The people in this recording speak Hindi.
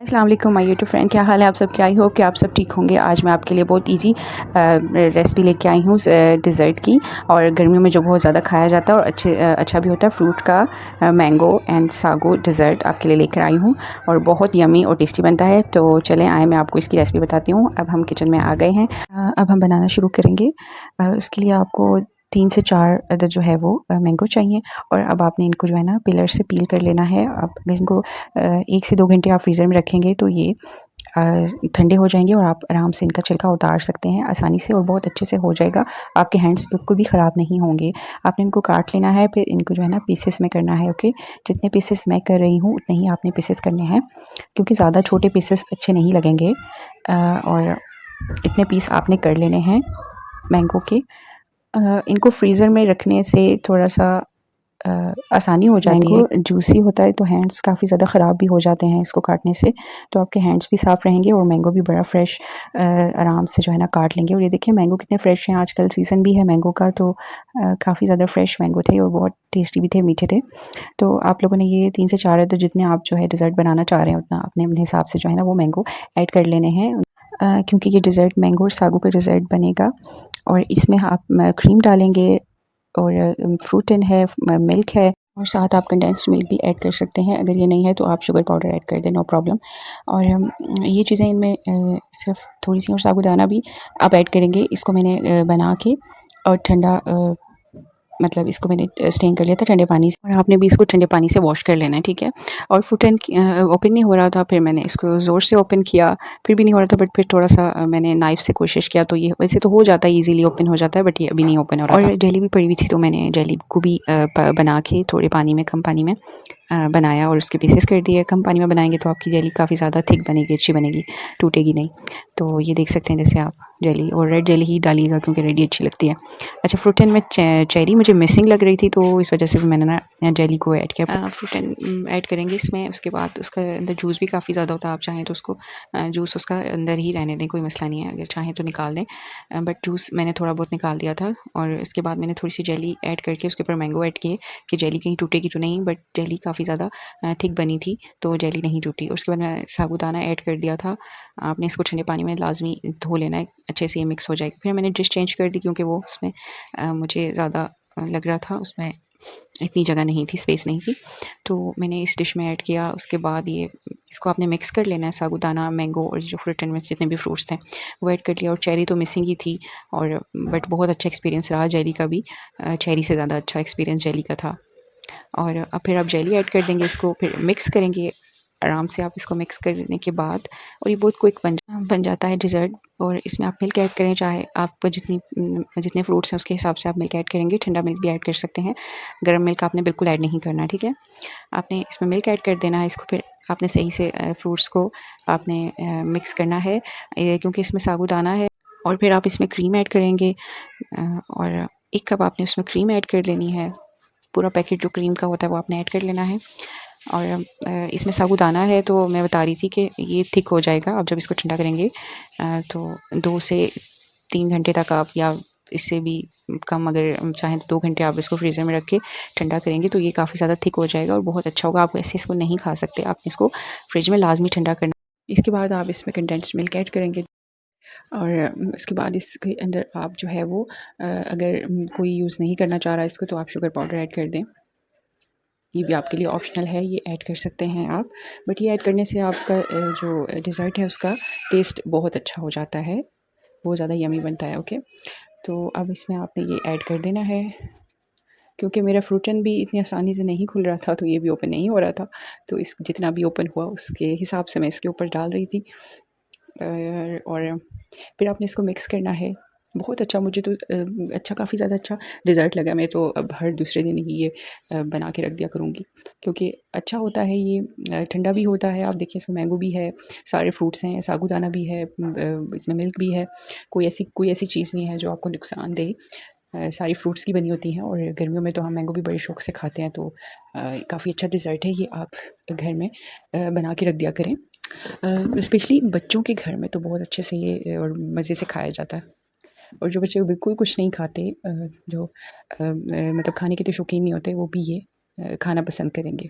अस्सलाम वालेकुम माय यूट्यूब फ्रेंड, क्या हाल है आप सब? क्या आई होप कि आप सब ठीक होंगे। आज मैं आपके लिए बहुत इजी रेसिपी लेके आई हूँ डिज़र्ट की, और गर्मियों में जो बहुत ज़्यादा खाया जाता है और अच्छा भी होता है, फ्रूट का मैंगो एंड सागो डिज़र्ट आपके लिए लेकर आई हूँ, और बहुत यमी और टेस्टी बनता है। तो चलें आए मैं आपको इसकी रेसिपी बताती हूँ। अब हम किचन में आ गए हैं। अब हम बनाना शुरू करेंगे। इसके लिए आपको 3 से 4 अदद जो है वो मैंगो चाहिए, और अब आपने इनको जो है ना पिलर से पील कर लेना है। अब अगर इनको 1 से 2 घंटे आप फ्रीज़र में रखेंगे तो ये ठंडे हो जाएंगे और आप आराम से इनका छिलका उतार सकते हैं आसानी से, और बहुत अच्छे से हो जाएगा। आपके हैंड्स बिल्कुल भी ख़राब नहीं होंगे। आपने इनको काट लेना है, फिर इनको जो है ना पीसेस में करना है। ओके, जितने पीसेस मैं कर रही हूँ उतने ही आपने पीसेस करने हैं, क्योंकि ज़्यादा छोटे पीसेस अच्छे नहीं लगेंगे। और इतने पीस आपने कर लेने हैं मैंगो के। इनको फ्रीज़र में रखने से थोड़ा-सा आसानी हो जाती है। मैंगो जूसी होता है तो हैंड्स काफ़ी ज़्यादा ख़राब भी हो जाते हैं इसको काटने से, तो आपके हैंड्स भी साफ़ रहेंगे और मैंगो भी बड़ा फ्रेश आराम से जो है ना काट लेंगे। और ये देखिए मैंगो कितने फ्रेश हैं, आजकल सीज़न भी है मैंगो का, तो काफ़ी ज़्यादा फ्रेश मैंगो थे और बहुत टेस्टी भी थे, मीठे थे। तो आप लोगों ने ये 3 से 4 अदद जितने आप जो है डिज़र्ट बनाना चाह रहे हैं उतना अपने अपने हिसाब से जो है ना वो मैंगो ऐड कर लेने हैं। क्योंकि ये डिज़र्ट मैंगो और सागो का डिज़र्ट बनेगा, और इसमें आप क्रीम डालेंगे, और फ्रूटन है, मिल्क है, और साथ आप कंडेंस्ड मिल्क भी ऐड कर सकते हैं। अगर ये नहीं है तो आप शुगर पाउडर ऐड कर दें, नो प्रॉब्लम। और ये चीज़ें इनमें सिर्फ थोड़ी सी, और साबूदाना भी आप ऐड करेंगे। इसको मैंने बना के और ठंडा मतलब इसको मैंने स्टेन कर लिया था ठंडे पानी से, और आपने भी इसको ठंडे पानी से वॉश कर लेना है, ठीक है। और फुटन ओपन नहीं हो रहा था, फिर मैंने इसको ज़ोर से ओपन किया, फिर भी नहीं हो रहा था, बट फिर थोड़ा-सा मैंने नाइफ़ से कोशिश किया, तो ये वैसे तो हो जाता है, ईज़िली ओपन हो जाता है, बट ये अभी नहीं ओपन हो रहा था। और जेली भी पड़ी हुई थी, तो मैंने जेली को भी बना के थोड़े पानी में, कम पानी में बनाया और उसके पीसेस कर दिए। कम पानी में बनाएंगे तो आपकी जेली काफ़ी ज़्यादा थिक बनेगी, अच्छी बनेगी, टूटेगी नहीं। तो ये देख सकते हैं जैसे आप जेली, और रेड जेली ही डालिएगा क्योंकि रेड ही अच्छी लगती है। अच्छा, फ्रूटन में चेरी मुझे मिसिंग लग रही थी, तो इस वजह से फिर मैंने ना जेली को ऐड किया। फ्रूटन ऐड करेंगे इसमें, उसके बाद उसका अंदर जूस भी काफ़ी ज़्यादा होता है। आप चाहें तो उसको जूस उसका अंदर ही रहने दें, कोई मसला नहीं है, अगर चाहें तो निकाल दें, बट जूस मैंने थोड़ा बहुत निकाल दिया था। और इसके बाद मैंने थोड़ी सी जेली ऐड करके उसके ऊपर मैंगो ऐड किए कि जेली कहीं टूटेगी तो नहीं, बट जेली काफ़ी ज़्यादा थिक बनी थी तो जेली नहीं टूटी। उसके बाद मैं साबूदाना ऐड कर दिया था। आपने इसको ठंडे पानी में लाजमी धो लेना है, अच्छे से ये मिक्स हो जाएगा। फिर मैंने डिश चेंज कर दी, क्योंकि वो उसमें मुझे ज़्यादा लग रहा था, उसमें इतनी जगह नहीं थी, स्पेस नहीं थी, तो मैंने इस डिश में ऐड किया। उसके बाद ये इसको आपने मिक्स कर लेना है, साबूदाना, मैंगो और जो फ्रूटन में जितने भी फ्रूट्स थे वो ऐड कर लिया। और चेरी तो मिसिंग ही थी, और बट बहुत अच्छा एक्सपीरियंस रहा जेली का भी, चेरी से ज़्यादा अच्छा एक्सपीरियंस जेली का था। और अब फिर आप जेली ऐड कर देंगे, इसको फिर मिक्स करेंगे आराम से। आप इसको मिक्स करने के बाद, और ये बहुत क्विक बन जाता है डिज़र्ट। और इसमें आप मिल्क ऐड करें, चाहे आप जितने फ्रूट्स हैं उसके हिसाब से आप मिल्क ऐड करेंगे। ठंडा मिल्क भी ऐड कर सकते हैं, गर्म मिल्क आपने बिल्कुल ऐड नहीं करना, ठीक है। आपने इसमें मिल्क ऐड कर देना है, इसको फिर आपने सही से फ्रूट्स को आपने मिक्स करना है, क्योंकि इसमें साबूदाना है। और फिर आप इसमें क्रीम ऐड करेंगे, और 1 कप आपने उसमें क्रीम ऐड कर लेनी है। पूरा पैकेट जो क्रीम का होता है वो आपने ऐड कर लेना है। और इसमें साबूदाना है, तो मैं बता रही थी कि ये थिक हो जाएगा। आप जब इसको ठंडा करेंगे तो 2 से 3 घंटे तक आप, या इससे भी कम अगर चाहें तो 2 घंटे आप इसको फ्रीज़र में रख के ठंडा करेंगे तो ये काफ़ी ज़्यादा थिक हो जाएगा और बहुत अच्छा होगा। आप ऐसे इसको नहीं खा सकते, आपने इसको फ्रिज में लाजमी ठंडा करना। इसके बाद आप इसमें कंडेंस्ड मिल्क ऐड करेंगे, और इसके बाद इसके अंदर आप जो है वो अगर कोई यूज़ नहीं करना चाह रहा है इसको, तो आप शुगर पाउडर ऐड कर दें। ये भी आपके लिए ऑप्शनल है, ये ऐड कर सकते हैं आप, बट ये ऐड करने से आपका जो डिज़र्ट है उसका टेस्ट बहुत अच्छा हो जाता है, बहुत ज़्यादा यमी बनता है। ओके, तो अब इसमें आपने ये ऐड कर देना है। क्योंकि मेरा फ्रूटन भी इतनी आसानी से नहीं खुल रहा था, तो ये भी ओपन नहीं हो रहा था, तो इस जितना भी ओपन हुआ उसके हिसाब से मैं इसके ऊपर डाल रही थी। और फिर आपने इसको मिक्स करना है। बहुत अच्छा, मुझे तो अच्छा, काफ़ी ज़्यादा अच्छा डिज़र्ट लगा। मैं तो अब हर दूसरे दिन ही ये बना के रख दिया करूँगी, क्योंकि अच्छा होता है ये, ठंडा भी होता है। आप देखिए इसमें मैंगो भी है, सारे फ्रूट्स हैं, साबूदाना भी है, इसमें मिल्क भी है। कोई ऐसी चीज़ नहीं है जो आपको नुकसान दे। सारी फ्रूट्स की बनी होती हैं, और गर्मियों में तो हम मैंगो भी बड़े शौक़ से खाते हैं, तो काफ़ी अच्छा डिज़र्ट है ये, आप घर में बना के रख दिया करें। स्पेशली बच्चों के घर में तो बहुत अच्छे से ये और मज़े से खाया जाता है। और जो बच्चे बिल्कुल कुछ नहीं खाते, जो मतलब खाने के तो शौकीन नहीं होते, वो भी ये खाना पसंद करेंगे।